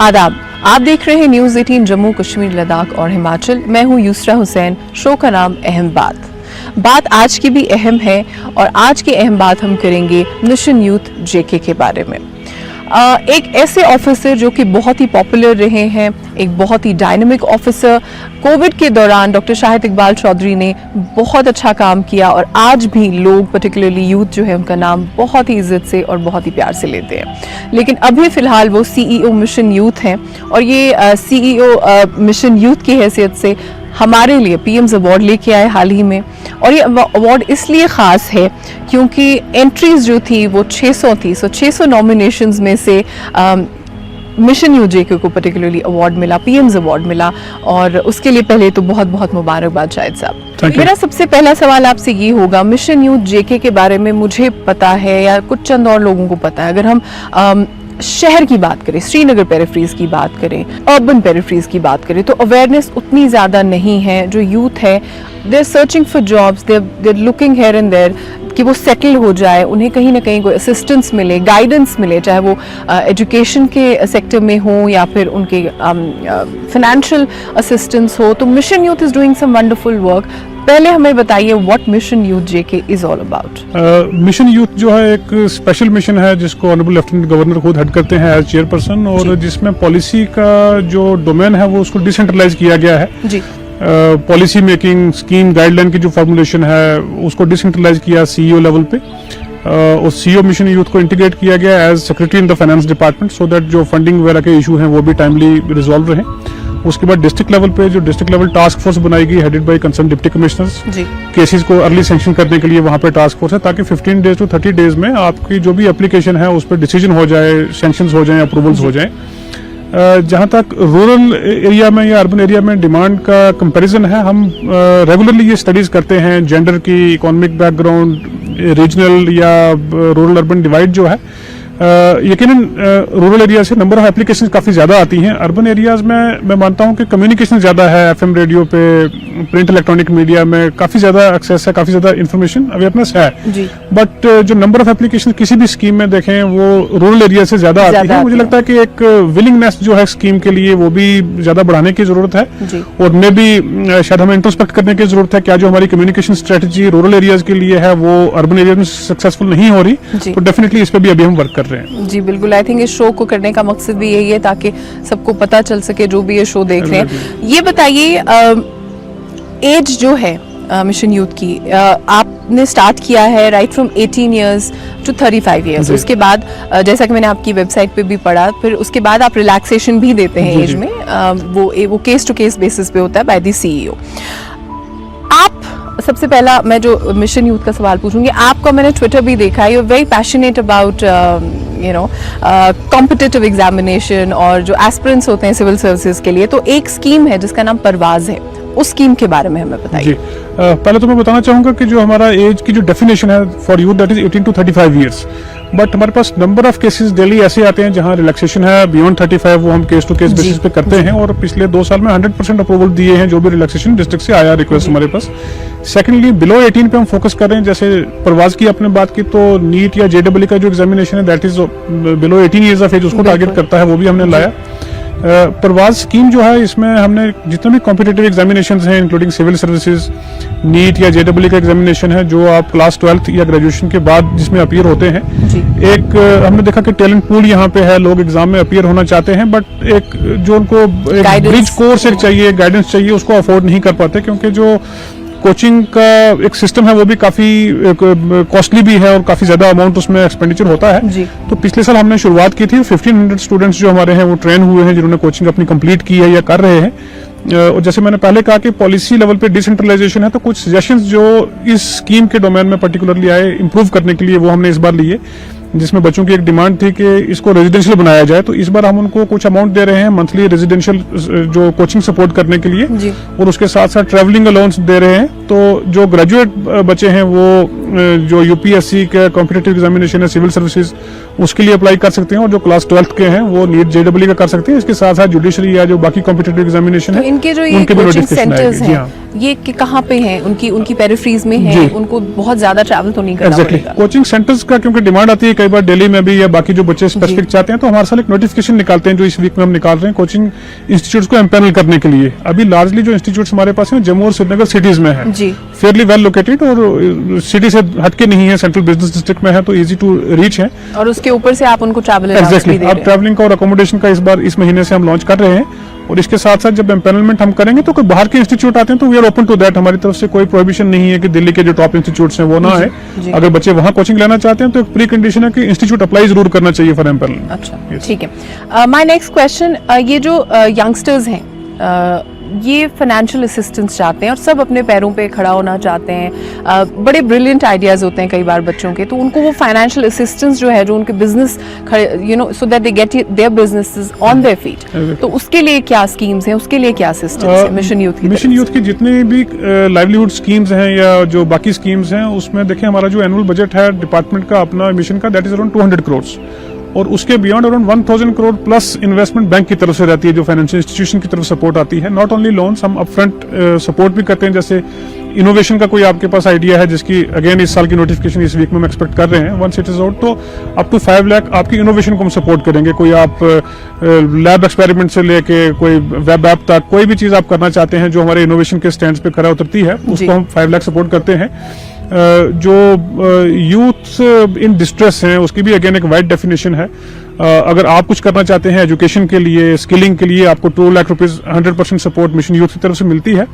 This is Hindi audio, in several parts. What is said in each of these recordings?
आदाब, आप देख रहे हैं न्यूज 18 जम्मू कश्मीर लद्दाख और हिमाचल। मैं हूं यूसरा हुसैन। शो का नाम अहम बात आज की भी अहम है और आज की अहम बात हम करेंगे मिशन यूथ जेके के बारे में। एक ऐसे ऑफिसर जो कि बहुत ही पॉपुलर रहे हैं, एक बहुत ही डायनामिक ऑफिसर। कोविड के दौरान डॉक्टर शाहिद इकबाल चौधरी ने बहुत अच्छा काम किया और आज भी लोग पर्टिकुलरली यूथ जो है उनका नाम बहुत ही इज्जत से और बहुत ही प्यार से लेते हैं। लेकिन अभी फिलहाल वो सीईओ मिशन यूथ हैं और ये सीईओ मिशन यूथ की हैसियत से हमारे लिए पीएम्स अवार्ड लेके आए हाल ही में। और ये अवार्ड इसलिए ख़ास है क्योंकि एंट्रीज जो थी वो 600 थी। 600 नॉमिनेशंस में से मिशन यूथ जेके को पर्टिकुलरली अवार्ड मिला, पीएम्स अवार्ड मिला। और उसके लिए पहले तो बहुत बहुत मुबारकबाद शाहिद साहब। मेरा सबसे पहला सवाल आपसे ये होगा, मिशन यूथ जेके के बारे में मुझे पता है या कुछ चंद और लोगों को पता है। अगर हम शहर की बात करें, श्रीनगर पेरिफ्रीज की बात करें, अर्बन पेरिफ्रीज की बात करें, तो अवेयरनेस उतनी ज़्यादा नहीं है। जो यूथ है they are searching for jobs, they are looking here and there कि वो सेटल हो जाए, उन्हें कहीं ना कहीं कोई असिस्टेंस मिले, गाइडेंस मिले, चाहे वो एजुकेशन के सेक्टर में हो या फिर उनके फाइनेंशियल असिस्टेंस हो। तो mission youth is doing some wonderful work. पहले हमें बताइए what mission youth JK is all about. Mission youth जो है एक स्पेशल मिशन है जिसको ऑनरेबल लेफ्टिनेंट गवर्नर खुद हेड करते हैं एज चेयरपर्सन, और जिसमें पॉलिसी का जो डोमेन है वो उसको डिसेंट्रलाइज किया गया है जी। पॉलिसी मेकिंग, स्कीम, गाइडलाइन की जो फॉर्मुलेशन है उसको डिसेंट्रलाइज किया सीईओ लेवल पे। उस सीईओ मिशन यूथ को इंटीग्रेट किया गया as secretary in the finance department, so that जो फंडिंग वगैरह के इशू हैं वो भी टाइमली रिजॉल्व रहे। उसके बाद डिस्ट्रिक्ट लेवल पे जो डिस्ट्रिक्ट लेवल टास्क फोर्स बनाई गई headed by concern deputy commissioners, cases को अर्ली सैंक्शन करने के लिए वहां पे टास्क फोर्स है, ताकि 15 डेज टू 30 डेज में आपकी जो भी एप्लीकेशन है उस पर डिसीजन हो जाए, सैंक्शंस हो जाए, अप्रूवल्स हो जाए। जहां तक रूरल एरिया में या अर्बन एरिया में डिमांड का कंपैरिजन है, हम रेगुलरली ये स्टडीज करते हैं जेंडर की, इकोनॉमिक बैकग्राउंड, रीजनल या रूरल अर्बन डिवाइड जो है। यकीनन रूरल एरिया से नंबर ऑफ एप्लीकेशन काफी ज्यादा आती हैं। अर्बन एरियाज में मैं मानता हूं कि कम्युनिकेशन ज्यादा है, एफएम रेडियो पे, प्रिंट इलेक्ट्रॉनिक मीडिया में काफी ज्यादा एक्सेस है, काफी ज्यादा इन्फॉर्मेशन अवेयरनेस है। बट जो नंबर ऑफ एप्लीकेशन किसी भी स्कीम में देखें वो रूरल एरिया से ज्यादा आती है। मुझे लगता है कि एक विलिंगनेस जो है स्कीम के लिए वो भी ज्यादा बढ़ाने की जरूरत है, और मे भी शायद हमें इंट्रोस्पेक्ट करने की जरूरत है क्या जो हमारी कम्युनिकेशन स्ट्रेटेजी रूरल एरियाज के लिए है वो अर्बन एरिया में सक्सेसफुल नहीं हो रही। तो डेफिनेटली इस पर भी अभी हम वर्क कर रहे हैं। जी बिल्कुल, आई थिंक इस शो को करने का मकसद भी यही है ताकि सबको पता चल सके जो भी ये शो देख रहे हैं। ये बताइए एज जो है मिशन यूथ की, आपने स्टार्ट किया है right from 18 years to 35 years. उसके बाद जैसा कि मैंने आपकी वेबसाइट पे भी पढ़ा, फिर उसके बाद आप रिलैक्सेशन भी देते हैं एज में। वो केस टू केस बेसिस पे होता है बाय द सीईओ। आप सबसे पहला मैं जो मिशन यूथ का सवाल पूछूंगी, आपका मैंने ट्विटर भी देखा है, you are very passionate about competitive examination और जो एस्पिरेंट्स होते हैं सिविल सर्विसेज के लिए। तो एक स्कीम है जिसका नाम परवाज है, उस स्कीम के बारे में हमें बताइए। पहले तो मैं बताना चाहूंगा कि जो हमारा एज की जो डेफिनेशन है for youth that is 18 to 35 years, but हमारे पास नंबर ऑफ केसेस डेली ऐसे आते हैं जहां रिलैक्सेशन है बियॉन्ड 35, वो हम केस टू केस बेसिस पे करते हैं। और पिछले 2 साल में 100% अप्रूवल दिए हैं जो भी रिलैक्सेशन डिस्ट्रिक्ट से आया रिक्वेस्ट हमारे पास। सेकेंडली बिलो 18 पे हम फोकस कर रहे हैं। जैसे परवाज की आपने बात की तो नीट या जेडब्ल्यू का जो एग्जामिनेशन है that is below 18 years of age, उसको टारगेट करता है, वो भी हमने लाया। परवाज स्कीम जो है इसमें हमने जितने भी कॉम्पिटिटिव एग्जामिनेशंस हैं इंक्लूडिंग सिविल सर्विसेज, नीट या जेडब्ल्यू का एग्जामिनेशन है जो आप क्लास 12th या ग्रेजुएशन के बाद जिसमें अपीयर होते हैं, एक हमने देखा कि टैलेंट पूल यहाँ पे है, लोग एग्जाम में अपीयर होना चाहते हैं बट एक जो उनको ब्रिज कोर्स एक चाहिए, गाइडेंस चाहिए, उसको अफोर्ड नहीं कर पाते क्योंकि जो कोचिंग का एक सिस्टम है वो भी काफी कॉस्टली भी है और काफी ज्यादा अमाउंट उसमें एक्सपेंडिचर होता है। तो पिछले साल हमने शुरुआत की थी, 1500 स्टूडेंट्स जो हमारे हैं वो ट्रेन हुए हैं जिन्होंने कोचिंग अपनी कंप्लीट की है या कर रहे हैं। और जैसे मैंने पहले कहा कि पॉलिसी लेवल पे डिसेंट्रलाइजेशन है, तो कुछ सजेशंस जो इस स्कीम के डोमेन में पर्टिकुलरली आए इंप्रूव करने के लिए वो हमने इस बार लिए, जिसमें बच्चों की एक डिमांड थी कि इसको रेजिडेंशियल बनाया जाए। तो इस बार हम उनको कुछ अमाउंट दे रहे हैं मंथली रेजिडेंशियल जो कोचिंग सपोर्ट करने के लिए, और उसके साथ साथ ट्रैवलिंग अलाउंस दे रहे हैं। तो जो ग्रेजुएट बच्चे हैं वो जो यूपीएससी का कॉम्पिटिटिव एग्जामिनेशन है, सिविल सर्विसेज, उसके लिए अप्लाई कर सकते हैं, और जो क्लास 12th के हैं वो नीट JEE का कर सकते हैं। इसके साथ साथ जुडिशरी या जो बाकी कॉम्पिटिटिव एग्जामिनेशन है, इनके जो ये कोचिंग सेंटर्स हैं ये कहाँ पे हैं? उनकी पेरिफेरीज में है, उनको बहुत ज्यादा ट्रैवल तो नहीं करना पड़ेगा। कोचिंग सेंटर्स का क्योंकि डिमांड आती है कई बार दिल्ली में भी, या बाकी जो बच्चे स्पेसिफिक चाहते हैं, तो हमारे साथ एक नोटिफिकेशन निकालते हैं जो इस वीक में हम निकाल रहे हैं कोचिंग इंस्टीट्यूट्स को एम्पैनल करने के लिए। अभी लार्जली जो इंस्टीट्यूट्स हमारे पास हैं जम्मू और श्रीनगर सिटीज में है, फेयरली वेल लोकेटेड, और सिटी से हटके नहीं है, सेंट्रल बिजनेस डिस्ट्रिक्ट में है, तो इजी टू रीच है। और उसके ऊपर से आप उनको ट्रैवल अब ट्रैवलिंग का और अकोमोडेशन का इस महीने से हम लॉन्च कर रहे हैं। और इसके साथ साथ जब एम्पैनलमेंट हम करेंगे तो कोई बाहर के इंस्टीट्यूट आते हैं तो we are open to that. हमारी तरफ से कोई प्रोहिबिशन नहीं है कि दिल्ली के जो टॉप इंस्टीट्यूट्स हैं वो ना है। अगर बच्चे वहां कोचिंग लेना चाहते हैं तो एक प्री कंडीशन है कि इंस्टीट्यूट अप्लाई जरूर करना चाहिए फॉर एम्पैनलमेंट। अच्छा, ठीक है। माय नेक्स्ट क्वेश्चन, ये जो यंगस्टर्स हैं ये फाइनेंशियल असिस्टेंस चाहते हैं और सब अपने पैरों पे खड़ा होना चाहते हैं, बड़े ब्रिलियंट आइडियाज होते हैं कई बार बच्चों के, तो उनको वो फाइनेंशियल असिस्टेंस जो है, जो उनके business so that they get their businesses on their feet, तो उसके लिए क्या स्कीम्स हैं, उसके लिए क्या असिस्टेंस है मिशन यूथ की जितने भी लाइवलीहुड स्कीम्स हैं या जो बाकी स्कीम्स हैं, उसमें देखिए हमारा जो एनुअल बजट है डिपार्टमेंट का अपना मिशन का, दैट इज अराउंड 200 करोड़, और उसके beyond around 1000 crore plus investment bank की तरफ से रहती है, जो फाइनेंशियल इंस्टीट्यूशन की तरफ सपोर्ट आती है। नॉट ओनली लोन्स, हम अपफ्रंट सपोर्ट भी करते हैं। जैसे इनोवेशन का कोई आपके पास आइडिया है जिसकी अगेन इस साल की नोटिफिकेशन इस वीक में हम एक्सपेक्ट कर रहे हैं, वंस इट इज आउट, तो अप टू 5 लाख आपकी इनोवेशन को हम सपोर्ट करेंगे। कोई आप लैब एक्सपेरिमेंट से लेके कोई वेब ऐप तक कोई भी चीज आप करना चाहते हैं जो हमारे इनोवेशन के स्टैंड पे खरा उतरती है, उसको हम 5 लाख सपोर्ट करते हैं। जो यूथ इन डिस्ट्रेस हैं उसकी भी अगेन एक वाइड डेफिनेशन है। अगर आप कुछ करना चाहते हैं एजुकेशन के लिए, स्किलिंग के लिए, आपको 2 lakh rupees 100% support mission youth की तरफ से मिलती है।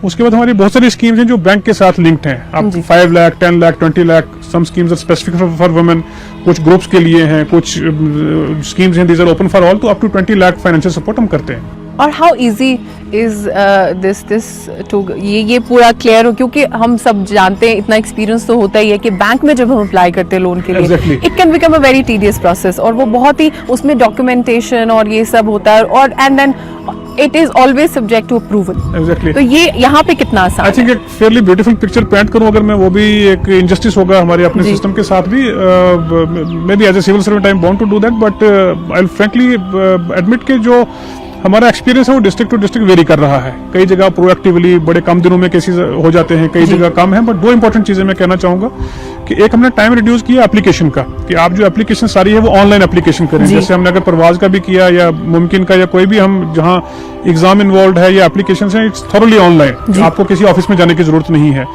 उसके बाद हमारी बहुत सारी स्कीम्स हैं जो बैंक के साथ लिंक्ड हैं। आप 5 lakh, 10 lakh, 20 lakh, some schemes are specific for women, कुछ ग्रुप्स के लिए हैं, कुछ स्कीम्स हैं these are open for all, तो up to 20 lakh financial support हम करते हैं। और how easy is this to ये पूरा क्लियर हो, क्योंकि हम सब जानते हैं, इतना एक्सपीरियंस तो होता ही है कि बैंक में जब हम अप्लाई करते हैं लोन के लिए, it can become a very tedious process, और वो बहुत ही उसमें डॉक्यूमेंटेशन और ये सब होता है, और and then it is always subject to approval. तो ये यहाँ पे कितना आसान है? आई थिंक एक फेयरली ब्यूटीफुल पिक्चर पेंट करूं अगर मैं, वो भी एक इनजस्टिस होगा हमारे अपने सिस्टम के साथ भी। Maybe as a civil servant I am bound to do that, but I will frankly admit के जो हमारा एक्सपीरियंस है वो डिस्ट्रिक्ट टू डिस्ट्रिक्ट वेरी कर रहा है। कई जगह प्रोएक्टिवली बड़े कम दिनों में केसेस हो जाते हैं, कई जगह कम है। बट 2 इंपॉर्टेंट चीजें मैं कहना चाहूंगा कि एक हमने टाइम रिड्यूस किया एप्लीकेशन का, कि आप जो एप्लीकेशन सारी है वो ऑनलाइन एप्लीकेशन करें। जैसे हमने अगर परवाज का भी किया या मुमकिन का या कोई भी, हम जहां एग्जाम इन्वॉल्व है या एप्लीकेशन है, इट्स थॉरली ऑनलाइन, आपको किसी ऑफिस में जाने की जरूरत नहीं है।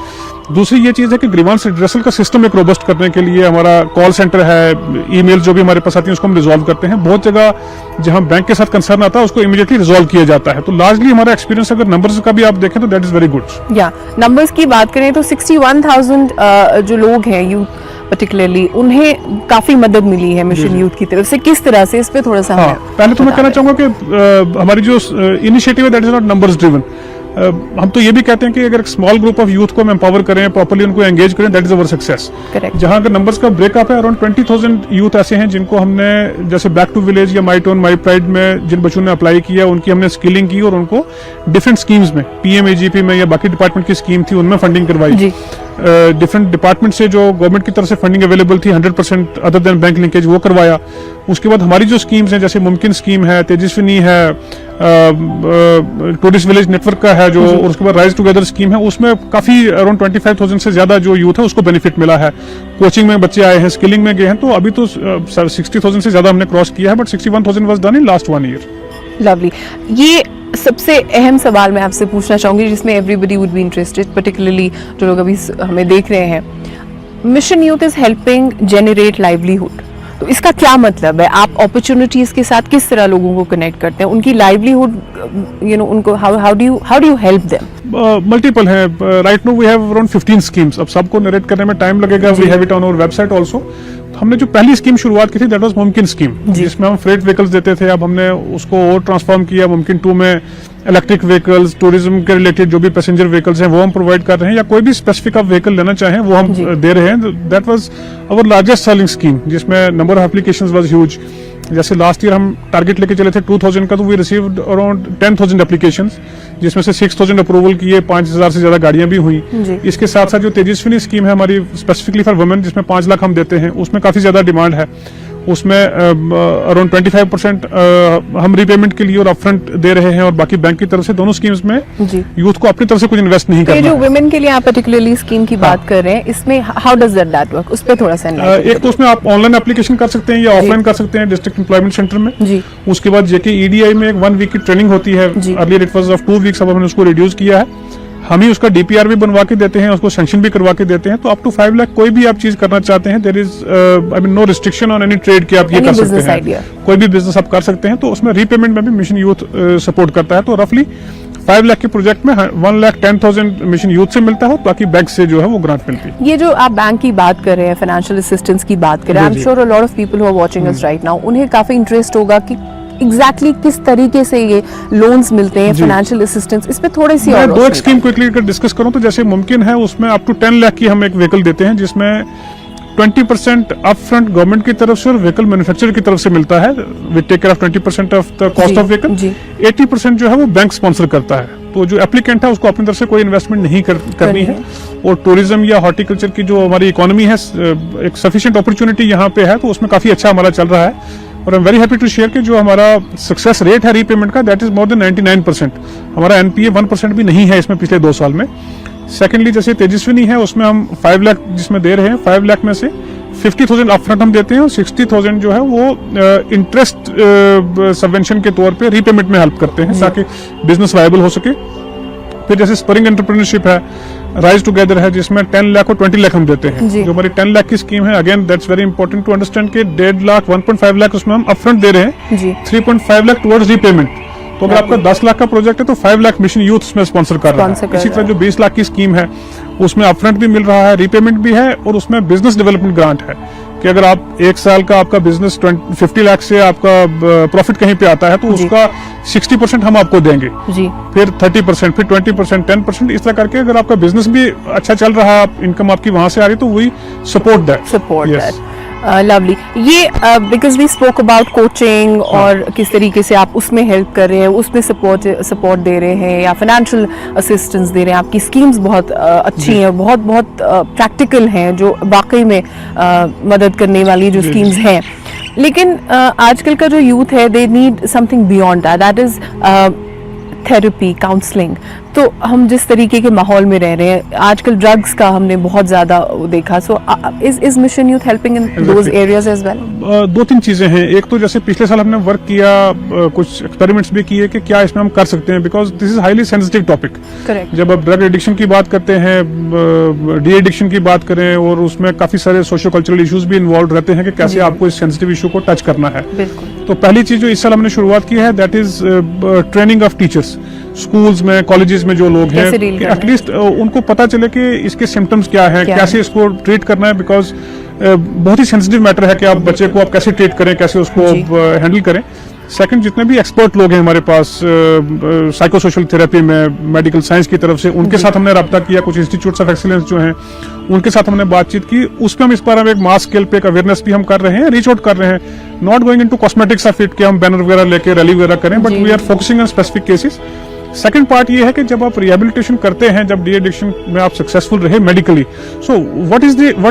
दूसरी ये चीज है कि ग्रीवांस रिड्रेसल का सिस्टम एक रोबस्ट करने के लिए हमारा कॉल सेंटर है, ईमेल जो भी हमारे पास आती है उसको हम रिजॉल्व करते हैं। बहुत जगह जहां बैंक के साथ कंसर्न आता है उसको इमीडिएटली रिजॉल्व किया जाता है। तो लार्जली हमारा एक्सपीरियंस अगर नंबर्स का भी आप देखें तो दैट इज वेरी गुड। या नंबर्स की बात करें तो 61,000 जो लोग हैं यूथ पर्टिकुलरली, उन्हें काफी मदद मिली है मिशन यूथ की तरफ से। किस तरह से, इस पे थोड़ा सा पहले तो मैं कहना चाहूंगा कि हमारी जो इनिशिएटिव है that is not numbers driven. हम तो ये भी कहते हैं कि अगर एक स्मॉल ग्रुप ऑफ यूथ को हम एम्पावर करें, प्रॉपर्ली उनको एंगेज करें, दैट इज अवर सक्सेस। जहां अगर नंबर्स का ब्रेकअप है, अराउंड 20,000 यूथ ऐसे हैं जिनको हमने, जैसे बैक टू विलेज या माई टोन माई प्राइड में जिन बच्चों ने अप्लाई किया, उनकी हमने स्किलिंग की और उनको डिफरेंट स्कीम्स में, PMAGP में या बाकी डिपार्टमेंट की स्कीम थी उनमें फंडिंग करवाई। डिफरेंट डिपार्टमेंट से जो गवर्नमेंट की तरफ से फंडिंग अवेलेबल थी 100% अदर देन बैंक लिंकेज, वो करवाया। उसके बाद हमारी जो स्कीम्स हैं, जैसे मुमकिन स्कीम है, तेजस्विनी है, टूरिस्ट विलेज नेटवर्क का है जो, और उसके बाद राइज टुगेदर स्कीम है, उसमें काफी अराउंड 25,000 से ज्यादा जो यूथ है उसको बेनिफिट मिला है। कोचिंग में बच्चे आए हैं, स्किलिंग में गए हैं, तो अभी तो 60,000 से ज्यादा हमने क्रॉस किया है, but 61,000 was done in last 1 year. Lovely. ये सबसे अहम सवाल मैं आपसे पूछना चाहूंगी जिसमें everybody would be interested, particularly जो लोग अभी हमें देख रहे हैं। Mission youth is helping generate livelihood, तो इसका क्या मतलब है? आप अपॉर्चुनिटीज के साथ किस तरह लोगों को कनेक्ट करते हैं, उनकी लाइवलीहुड उनको how do you help them? Multiple है। Right now we have around 15 schemes. अब सबको नरेट करने में टाइम लगेगा। We have it on our website also. हमने जो पहली स्कीम शुरुआत की थी दैट वाज मुमकिन स्कीम, जिसमें हम फ्रेट व्हीकल्स देते थे। अब हमने उसको और ट्रांसफॉर्म किया, मुमकिन 2 में इलेक्ट्रिक व्हीकल्स, टूरिज्म के रिलेटेड जो भी पैसेंजर व्हीकल्स हैं वो हम प्रोवाइड कर रहे हैं, या कोई भी स्पेसिफिक आप व्हीकल लेना चाहें वो हम दे रहे हैं। That was our largest selling scheme, जिसमें number of applications was huge. जैसे लास्ट ईयर हम टारगेट लेके चले थे 2,000 का, तो वी रिसीव्ड अराउंड 10,000 एप्लीकेशंस, जिसमें से 6,000 अप्रूवल किए, 5,000 से ज्यादा गाड़ियां भी हुई। इसके साथ साथ जो तेजस्विनी स्कीम है हमारी स्पेसिफिकली फॉर वुमेन, जिसमें 5 लाख हम देते हैं, उसमें काफी ज्यादा डिमांड है। उसमें अराउंड 25% हम रीपेमेंट के लिए और अपफ्रंट दे रहे हैं, और बाकी बैंक की तरफ से दोनों स्कीम्स में जी यूथ को अपनी तरफ से कुछ इन्वेस्ट नहीं तो ये करना जो है। वुमेन के लिए आप पर्टिकुलरली स्कीम की बात कर रहे हैं, इसमें हाउ डज दैट वर्क, उस पर थोड़ा सा enlighten एक तो उसमें आप ऑनलाइन एप्लीकेशन कर सकते हैं या ऑफलाइन कर सकते हैं डिस्ट्रिक्ट एम्प्लॉयमेंट सेंटर में। जी उसके बाद जेके ईडीआई में एक 1 वीक की ट्रेनिंग होती है, जी। Earlier it was of 2 weeks, अब हमने उसको रिड्यूस किया है। हम ही उसका डीपीआर भी बनवा के देते हैं, उसको सैंक्शन भी करवा के देते हैं। तो अप टू 5 लाख कोई भी आप चीज करना चाहते हैं, there is I mean no restriction on any trade कि आप ये Any कर सकते business हैं, idea. कोई भी बिजनेस आप कर सकते हैं। तो उसमें रीपेमेंट में भी मिशन यूथ सपोर्ट करता है। तो रफली 5 लाख के प्रोजेक्ट में 1,10,000 मिशन यूथ से मिलता है, बाकी बैंक से जो है वो ग्रांट मिलती है। ये जो आप बैंक की बात कर रहे हैं, फाइनेंशियल असिस्टेंस की बात कर रहे हैं, आई एम जी। Sure a lot of people who are watching us right now, उन्हें काफी इंटरेस्ट होगा कि एग्जैक्टली किस तरीके से ये लोन्स मिलते हैं, जी। फाइनेंशियल असिस्टेंस, इस पे थोड़ी सी मैं और 2 एक रोशनी स्कीम क्विकली अगर डिस्कस करूं तो जैसे मुमकिन है उसमें अप टू 10 लाख की हम एक व्हीकल देते हैं, जिसमें 20% अप फ्रंट गवर्नमेंट की तरफ से और व्हीकल मैन्युफैक्चरर की तरफ से मिलता है। We take care of 20% of the cost जी, ऑफ व्हीकल। जी। 80% जो है वो बैंक स्पॉन्सर करता है। तो जो एप्लीकेंट है उसको अपनी तरफ से कोई इन्वेस्टमेंट नहीं करनी है। और टूरिज्म या हॉर्टिकल्चर की जो हमारी इकोनॉमी है, एक सफिशिएंट अपॉर्चुनिटी यहाँ पे है, तो उसमें काफी अच्छा हमारा चल रहा है। और I am very happy to share कि जो हमारा सक्सेस रेट है रीपेमेंट का, दैट इज मोर देन 99%। हमारा एनपीए 1% भी नहीं है इसमें पिछले 2 साल में। सेकेंडली जैसे तेजस्विनी है, उसमें हम 5 लाख जिसमें दे रहे हैं, 5 लाख में से 50,000 अपफ्रंट हम देते हैं और 60,000 जो है वो इंटरेस्ट सबवेंशन के तौर पे रीपेमेंट में हेल्प करते हैं ताकि बिजनेस वायबल हो सके। फिर जैसे स्परिंग एंटरप्रेन्योरशिप है, राइज टुगेदर है, जिसमें 10 लाख और 20 लाख हम देते हैं। जी। जो हमारी 10 लाख की स्कीम है, again that's very important to understand कि 1.5 लाख 1.5 लाख उसमें हम अपफ्रंट दे रहे हैं, जी 3.5 लाख टुवर्ड्स रीपेमेंट। तो अगर आपका 10 लाख का प्रोजेक्ट है तो 5 लाख मिशन यूथ उसमें स्पॉन्सर कर रहा Sponsor है। कर इसी रहा तरह जो 20 लाख की स्कीम है उसमें अपफ्रंट भी मिल रहा है, रीपेमेंट भी है, और उसमें बिजनेस डेवलपमेंट ग्रांट है कि अगर आप 1 साल का आपका बिजनेस 50 लाख से आपका प्रॉफिट कहीं पे आता है तो जी। उसका 60% हम आपको देंगे, जी फिर 30%, फिर 20%, 10%, इस तरह करके अगर आपका बिजनेस भी अच्छा चल रहा है, इनकम आपकी वहां से आ रही है, तो वही support that. Support that. Lovely. ये because we spoke about coaching और किस तरीके से आप उसमें हेल्प कर रहे हैं, उसमें सपोर्ट दे रहे हैं या फाइनेंशियल असिस्टेंस दे रहे हैं, आपकी स्कीम्स बहुत अच्छी हैं, बहुत बहुत प्रैक्टिकल हैं, जो वाकई में मदद करने वाली जो जी, स्कीम्स हैं। लेकिन आजकल का जो यूथ है, they need something beyond that is therapy, counselling. तो हम जिस तरीके के माहौल में रह रहे हैं आजकल, ड्रग्स का हमने बहुत ज्यादा देखा। So is mission youth helping in those areas as well? 2-3 चीजें हैं। एक तो जैसे पिछले साल हमने वर्क किया, कुछ एक्सपेरिमेंट्स भी किए कि क्या इसमें हम कर सकते हैं, because this is highly sensitive topic. Correct. जब आप ड्रग एडिक्शन की बात करते हैं, डी एडिक्शन की बात करें, और उसमें काफी सारे सोशियो कल्चरल इश्यूज भी इन्वॉल्व रहते हैं कि कैसे जी। आपको इस सेंसिटिव इशू को टच करना है। बिल्कुल। तो पहली चीज जो इस साल हमने शुरुआत की है, that is training of teachers. Schools में, कॉलेजेस में जो लोग हैं, कैसे deal करना है? एटलीस्ट उनको पता चले कि इसके सिम्टम्स क्या है, क्या कैसे इसको ट्रीट करना है, बिकॉज बहुत ही सेंसिटिव मैटर है कि आप बच्चे को आप कैसे ट्रीट करें, कैसे उसको जी। हैंडल करें। सेकंड, जितने भी एक्सपर्ट लोग हैं हमारे पास साइको सोशल थेरेपी में, मेडिकल साइंस की तरफ से, उनके साथ हमने रब्ता किया। कुछ इंस्टीट्यूट्स ऑफ एक्सीलेंस जो हैं उनके साथ हमने बातचीत की। उसमें हम इस बार हम एक मास स्केल पे एक अवेयरनेस भी हम कर रहे हैं, रीच आउट कर रहे हैं। Not going into cosmetics of it कि हम बैनर वगैरह लेके रैली वगैरह करें, बट जी। We are focusing on specific cases. Second part ये है कि जब आप रिहेबिलिटेशन करते हैं, जब डी एडिक्शन में आप सक्सेसफुल रहे medically, so what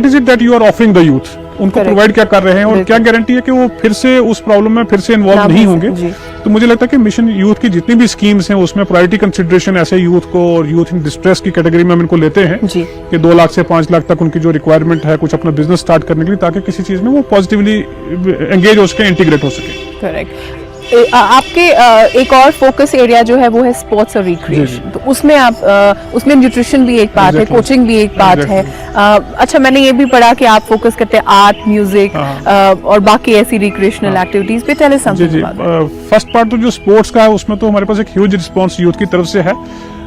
is it that you are offering the youth? उनको Correct. प्रोवाइड क्या कर रहे हैं, और बिल्कुल। क्या गारंटी है कि वो फिर से उस प्रॉब्लम में फिर से इन्वॉल्व ना नहीं हो होंगे? जी। तो मुझे लगता है कि मिशन यूथ की जितनी भी स्कीम्स हैं उसमें प्रायोरिटी कंसिडरेशन ऐसे यूथ को, और यूथ इन डिस्ट्रेस की कैटेगरी में हम इनको लेते हैं जी। कि 2 लाख से 5 लाख तक उनकी जो रिक्वायरमेंट है कुछ अपना बिजनेस स्टार्ट करने के लिए, ताकि किसी चीज में वो पॉजिटिवली एंगेज हो सके, इंटीग्रेट हो सके। करेक्ट। आपके एक और फोकस एरिया जो है वो है स्पोर्ट्स और रिक्रिएशन। तो उसमें आप उसमें न्यूट्रिशन भी एक पार्ट है, Exactly. कोचिंग भी एक पार्ट है। अच्छा, मैंने ये भी पढ़ा कि आप फोकस करते हैं आर्ट, म्यूजिक और बाकी ऐसी रिक्रिएशनल एक्टिविटीज पे। टेल अस जी समथिंग जी। About that. फर्स्ट पार्ट तो जो स्पोर्ट्स का है उसमें तो हमारे पास एक ह्यूज रिस्पांस यूथ की तरफ से है।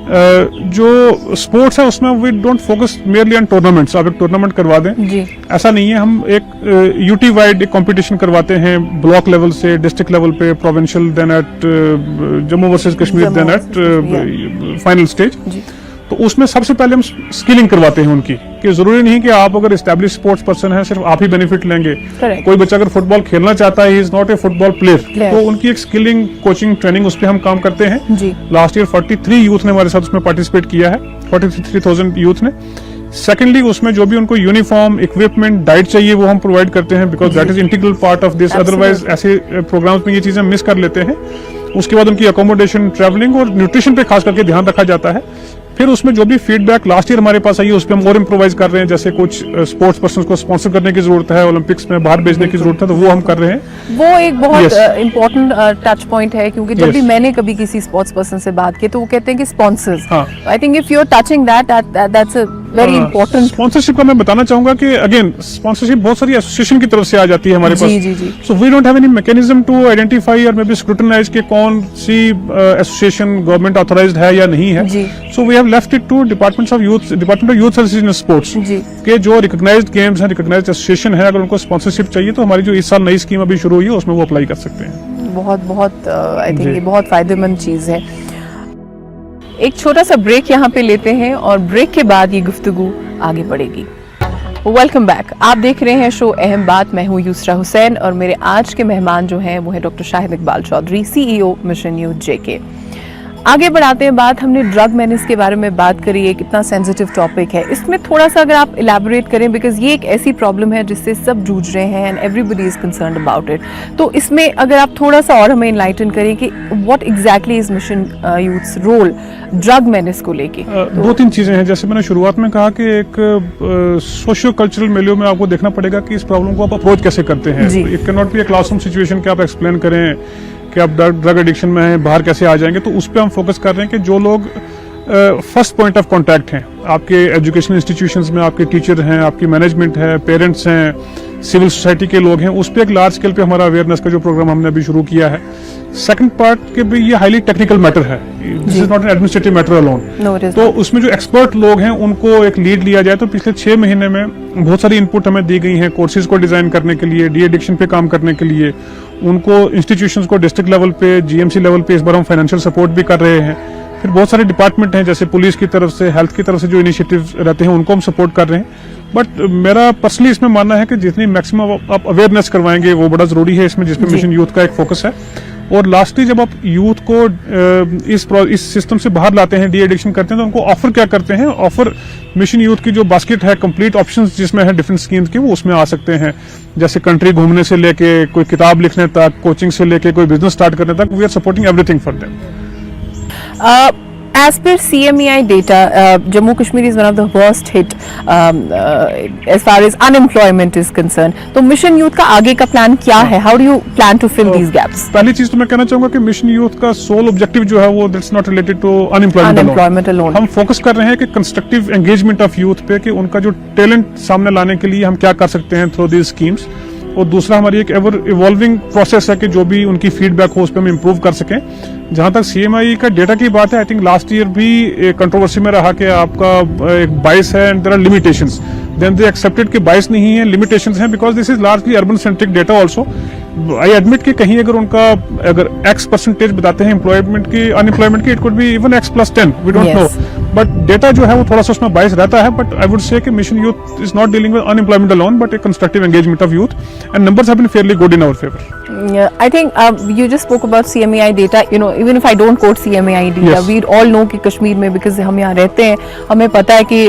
जो स्पोर्ट्स है उसमें we don't focus merely on tournaments. आप एक टूर्नामेंट करवा दें, जी। ऐसा नहीं है। हम एक यूटी वाइड एक कंपटीशन करवाते हैं, ब्लॉक लेवल से डिस्ट्रिक्ट लेवल पे, provincial, then at Jammu versus Kashmir, Jammu then versus at final stage. जी। तो उसमें सबसे पहले हम स्किलिंग करवाते हैं उनकी, कि जरूरी नहीं कि आप अगर एस्टैब्लिश स्पोर्ट्स पर्सन है सिर्फ आप ही बेनिफिट लेंगे। Correct. कोई बच्चा अगर फुटबॉल खेलना चाहता है, is not A football player, Player. तो उनकी एक स्किलिंग, कोचिंग, ट्रेनिंग उस पर हम काम करते हैं। जी। लास्ट ईयर 43 यूथ ने हमारे साथ उसमें पार्टिसिपेट किया है, 43,000 यूथ ने। सेकेंडली उसमें जो भी उनको यूनिफॉर्म, इक्विपमेंट, डाइट चाहिए वो हम प्रोवाइड करते हैं, because that is integral part of this. Otherwise ऐसे प्रोग्राम्स में ये चीजें मिस कर लेते हैं। उसके बाद उनकी अकोमोडेशन, ट्रैवलिंग और न्यूट्रिशन पे खास करके ध्यान रखा जाता है। फिर उसमें जो भी फीडबैक लास्ट ईयर हमारे पास आई है उस पर हम और इम्प्रोवाइज कर रहे हैं। जैसे कुछ स्पोर्ट्स पर्सन को स्पॉन्सर करने की जरूरत है, ओलंपिक्स में बाहर भेजने की जरूरत है, तो वो हम कर रहे हैं। वो एक बहुत Yes. इम्पोर्टेंट टच पॉइंट है, क्योंकि जब Yes. भी मैंने कभी किसी स्पोर्ट्स पर्सन से बात की तो वो कहते हैं कि स्पॉन्सर्स, हाँ। I think if you are touching that's a very important. Sponsorship का मैं बताना चाहूंगा कि अगेन स्पॉन्सरशिप बहुत सारी एसोसिएशन की तरफ से आ जाती है हमारे जी, पास। जी, जी। So we don't have any mechanism to identify और मे बी स्क्रूटनाइज के कौन सी एसोसिएशन गवर्नमेंट ऑथराइज्ड है या नहीं है। जी। So we have left it to department of youth services and sports जी। के जो रिकॉग्नाइज्ड गेम्स हैं, रिकॉग्नाइज्ड एसोसिएशन है, अगर उनको स्पॉन्सरशिप चाहिए तो हमारी जो इस साल नई स्कीम अभी शुरू हुई है उसमें वो अप्लाई कर सकते हैं। बहुत बहुत आई थिंक जी। ये बहुत फायदेमंद चीज है। एक छोटा सा ब्रेक यहाँ पे लेते हैं और ब्रेक के बाद ये गुफ्तगू आगे बढ़ेगी। Welcome back. आप देख रहे हैं शो अहम बात। मैं हूँ यूसरा हुसैन और मेरे आज के मेहमान जो हैं वो है doctor Shahid Iqbal Chaudhry, CEO mission youth JK। आगे बढ़ाते हैं बात। हमने ड्रग मेनेस के बारे में बात करी है, कितना सेंसिटिव टॉपिक है। इसमें थोड़ा सा अगर आप इलैबोरेट करें, बिकॉज ये एक ऐसी प्रॉब्लम है जिससे सब जूझ रहे हैं and everybody is concerned about it. तो इसमें अगर आप थोड़ा सा और हमें इनलाइटन करें कि what exactly is mission youth's role drug menace को लेके। दो तीन चीजें हैं। जैसे मैंने शुरुआत में कहा कि एक सोशियो कल्चरल मिलियो में आपको देखना पड़ेगा कि इस प्रॉब्लम को आप अप्रोच कैसे करते हैं। It can not be a classroom situation कि आप एक्सप्लेन करें कि आप ड्रग एडिक्शन में हैं, बाहर कैसे आ जाएंगे। तो उस पर हम फोकस कर रहे हैं कि जो लोग फर्स्ट पॉइंट ऑफ कांटेक्ट हैं, आपके एजुकेशनल इंस्टीट्यूशंस में आपके टीचर हैं, आपकी मैनेजमेंट है, पेरेंट्स हैं, सिविल सोसाइटी के लोग हैं, उस पर एक लार्ज स्केल पे हमारा अवेयरनेस का जो प्रोग्राम हमने अभी शुरू किया है। सेकंड पार्ट के भी ये हाईली टेक्निकल मैटर है, this is not an administrative matter alone. तो उसमें जो एक्सपर्ट लोग हैं उनको एक लीड लिया जाए। तो पिछले 6 महीने में बहुत सारी इनपुट हमें दी गई हैं कोर्सेज को डिजाइन करने के लिए, डी एडिक्शन पे काम करने के लिए। उनको इंस्टीट्यूशंस को डिस्ट्रिक्ट लेवल पे, GMC लेवल पे इस बार हम फाइनेंशियल सपोर्ट भी कर रहे हैं। फिर बहुत सारे डिपार्टमेंट हैं जैसे पुलिस की तरफ से, हेल्थ की तरफ से जो इनिशिएटिव रहते हैं उनको हम सपोर्ट कर रहे हैं। बट मेरा पर्सनली इसमें मानना है कि जितनी मैक्सिमम आप अवेयरनेस करवाएंगे वो बड़ा जरूरी है इसमें, जिसमें मिशन यूथ का एक फोकस है। और लास्टली जब आप यूथ को इस सिस्टम से बाहर लाते हैं, डी एडिक्शन करते हैं, तो उनको ऑफर क्या करते हैं? ऑफर मिशन यूथ की जो बास्केट है, कंप्लीट ऑप्शंस जिसमें है डिफरेंट स्कीम्स के, वो उसमें आ सकते हैं। जैसे कंट्री घूमने से लेके कोई किताब लिखने तक, कोचिंग से लेके कोई बिजनेस स्टार्ट करने तक, we are supporting everything for them. As per CMEI data, Jammu Kashmir is one of the worst hit as far as unemployment is concerned. तो मिशन यूथ का आगे का प्लान क्या है? How do you plan to fill these gaps? पहली चीज तो मैं कहना चाहूंगा कि मिशन यूथ का सोल ऑब्जेक्टिव जो है वो that's not related to unemployment alone. हम फोकस कर रहे हैं कि कंस्ट्रक्टिव एंगेजमेंट ऑफ यूथ पे, कि उनका जो टैलेंट सामने लाने के लिए हम क्या कर सकते हैं थ्रू दीज स्कीम्स। और दूसरा हमारी एक एवर इवॉल्विंग प्रोसेस है कि जो भी उनकी फीडबैक हो उस पर हम इम्प्रूव कर सकें। जहां तक CMI का डेटा की बात है, आई थिंक लास्ट ईयर भी एक कंट्रोवर्सी में रहा कि आपका एक बाइस है and there are limitations. Then they accepted कि बाइस नहीं है, लिमिटेशंस हैं, because this is largely urban centric data also. I admit कि कहीं अगर X परसेंटेज बताते हैं एम्प्लॉयमेंट की, अनएम्प्लॉयमेंट की, it could be even X+10, we don't know. But data जो है वो थोड़ा सा उसमें बाइस रहता है। बट आई वुड से कि mission youth is not dealing with unemployment alone, but A constructive engagement of youth, and numbers have been fairly good in our favor. I think you just spoke about CMEI data. You know, even if I don't quote CMEI data, Yes. we all know कि कश्मीर में, because हम यहाँ रहते हैं, हमें पता है कि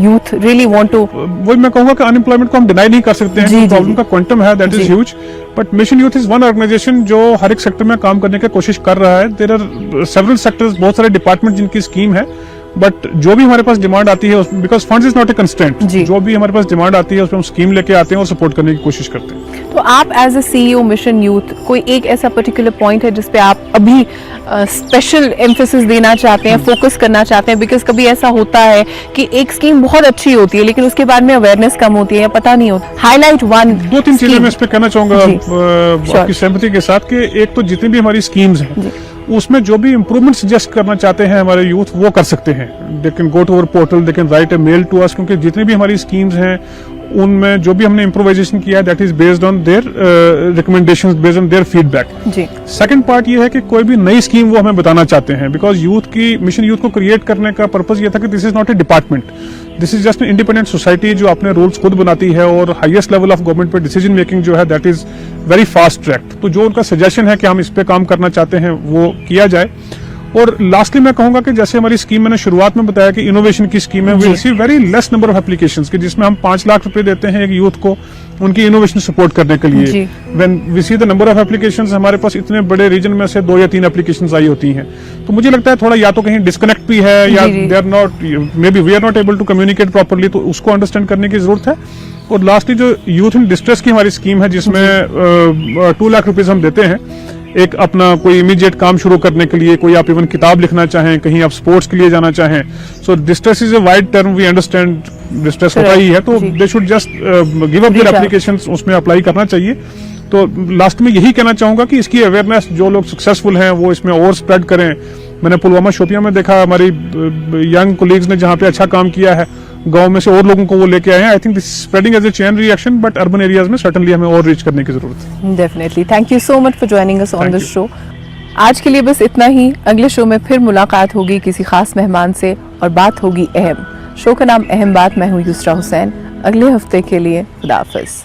youth really want to. वही मैं कहूंगा कि अनएम्प्लॉयमेंट को हम डिनाई नहीं कर सकते हैं। प्रॉब्लम का क्वांटम है, that is huge. But mission youth is one organisation जो हर एक सेक्टर में काम करने की कोशिश कर रहा है। देयर आर सेवरल सेक्टर्स, बहुत सारे डिपार्टमेंट जिनकी स्कीम है। बट जो भी हमारे पास डिमांड आती है, because funds is not a constant, जो भी हमारे पास डिमांड आती है उस पर हम स्कीम लेके आते हैं और सपोर्ट करने की कोशिश करते हैं। तो आप as a CEO mission youth, कोई एक ऐसा पर्टिकुलर पॉइंट है जिसपे आप अभी स्पेशल एम्फेसिस देना चाहते हैं, फोकस करना चाहते हैं? बिकॉज कभी ऐसा होता है कि एक स्कीम बहुत अच्छी होती है लेकिन उसके बाद में अवेयरनेस कम होती है या पता नहीं होता। हाईलाइट वन, 2-3 चीजें मैं इस पे कहना चाहूंगा आपकी सहमति के साथ, कि एक तो जितनी भी हमारी स्कीम्स हैं उसमें जो भी इम्प्रूवमेंट सजेस्ट करना चाहते हैं हमारे यूथ, वो कर सकते हैं। They can go to our portal, they can write a mail to us, क्योंकि जितनी भी हमारी स्कीम्स हैं उनमें जो भी हमने इम्प्रोवाइजेशन किया है that is based on their recommendations, based on their feedback. Second part ये है कि कोई भी नई स्कीम वो हमें बताना चाहते हैं, बिकॉज यूथ की मिशन यूथ को क्रिएट करने का पर्पज ये था कि this is not A department, this is just an independent society जो अपने रूल्स खुद बनाती है और हाईएस्ट लेवल ऑफ गवर्नमेंट पे डिसीजन मेकिंग जो है that is very fast tracked. तो जो उनका सजेशन है कि हम इस पे काम करना चाहते हैं वो किया जाए। और लास्टली मैं कहूंगा कि जैसे हमारी स्कीम मैंने शुरुआत में बताया कि इनोवेशन की स्कीम है, we receive very less number of applications कि जिसमें हम 5 लाख रुपए देते हैं एक यूथ को उनकी इनोवेशन सपोर्ट करने के लिए। When we see the number of applications, हमारे पास इतने बड़े रीजन में से 2 या 3 एप्लीकेशंस आई होती हैं, तो मुझे लगता है थोड़ा या तो कहीं डिस्कनेक्ट भी है या they are not, maybe we are not able to communicate properly, तो उसको अंडरस्टैंड करने की जरूरत है। और लास्टली जो यूथ इन डिस्ट्रेस की हमारी स्कीम है जिसमें 2 लाख रुपीज हम देते हैं एक अपना कोई इमीडिएट काम शुरू करने के लिए, कोई आप इवन किताब लिखना चाहें, कहीं आप स्पोर्ट्स के लिए जाना चाहें। So distress is a wide term, we understand distress होता ही है, तो they should just give up their applications, उसमें अप्लाई करना चाहिए। तो लास्ट में यही कहना चाहूंगा कि इसकी अवेयरनेस जो लोग सक्सेसफुल हैं वो इसमें और स्प्रेड करें। मैंने पुलवामा शोपियां में देखा हमारी यंग कोलीग्स ने जहां पे अच्छा काम किया है, गांव में से और लोगों को वो लेके आए हैं। I think this spreading as a chain reaction, but urban areas में सर्टेनली हमें और रीच करने की जरूरत है। Definitely. Thank you so much for joining us on this show. आज के लिए बस इतना ही। अगले शो में फिर मुलाकात होगी किसी खास मेहमान से और बात होगी अहम। शो का नाम अहम बात। मैं हूँ युसरा हुसैन। अगले हफ्ते के लिए खुदा हाफिज।